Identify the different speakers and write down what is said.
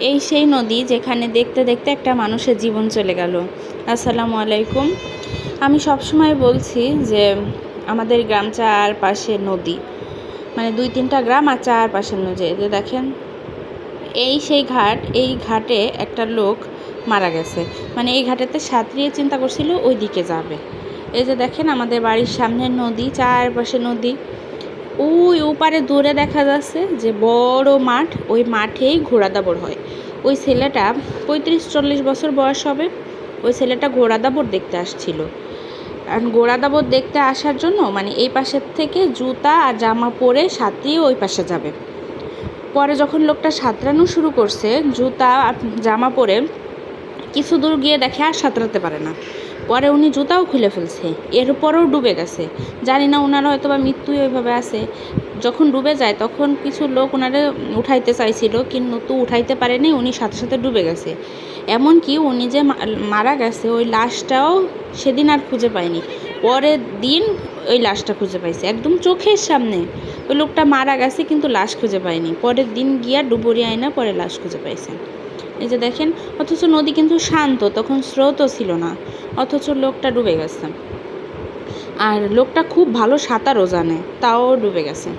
Speaker 1: এই সেই নদী যেখানে দেখতে দেখতে একটা মানুষের জীবন চলে গেল। আসসালামু আলাইকুম। আমি সবসময় বলছি যে আমাদের গ্রাম চারপাশে নদী, মানে 2-3টা গ্রাম আর চারপাশে নদী। যে দেখেন এই সেই ঘাট, এই ঘাটে একটা লোক মারা গেছে। মানে এই ঘাটেতে সাঁতরিয়ে চিন্তা করছিল ওই দিকে যাবে। এই যে দেখেন আমাদের বাড়ির সামনে নদী, চারপাশে নদী। ওই ওপারে দূরে দেখা যাচ্ছে যে বড় মাঠ, ওই মাঠেই ঘোড়া দাবড় হয়। ওই ছেলেটা 35-40 বছর বয়স হবে। ওই ছেলেটা ঘোড়া দাবড় দেখতে আসছিল। আর ঘোড়া দাবড় দেখতে আসার জন্য মানে এই পাশের থেকে জুতা আর জামা পরে সাঁতরিয়ে ওই পাশে যাবে। পরে যখন লোকটা সাঁতরানো শুরু করছে জুতা আর জামা পরে, কিছু দূর গিয়ে দেখে আর সাঁতরাতে পারে না। পরে উনি জুতাও খুলে ফেলছে, এরপরেও ডুবে গেছে। জানি না ওনারা হয়তো বা মৃত্যুই ওইভাবে আছে। যখন ডুবে যায় তখন কিছু লোক ওনারে উঠাইতে চাইছিল, কিন্তু উঠাইতে পারেনি, উনি সাথে সাথে ডুবে গেছে। এমনকি উনি যে মারা গেছে ওই লাশটাও সেদিন আর খুঁজে পায়নি। পরের দিন ওই লাশটা খুঁজে পাইছে, একদম চোখের সামনে। ওই লোকটা মারা গেছে কিন্তু লাশ খুঁজে পায়নি। পরের দিন গিয়া ডুবুরি আয়না পরে লাশ খুঁজে পাইছে। এই যে দেখেন, অথচ নদী কিন্তু শান্ত, তখন স্রোতও ছিল না, অথচ লোকটা ডুবে গেছে। আর লোকটা খুব ভালো সাঁতারও জানে, তাও ডুবে গেছে।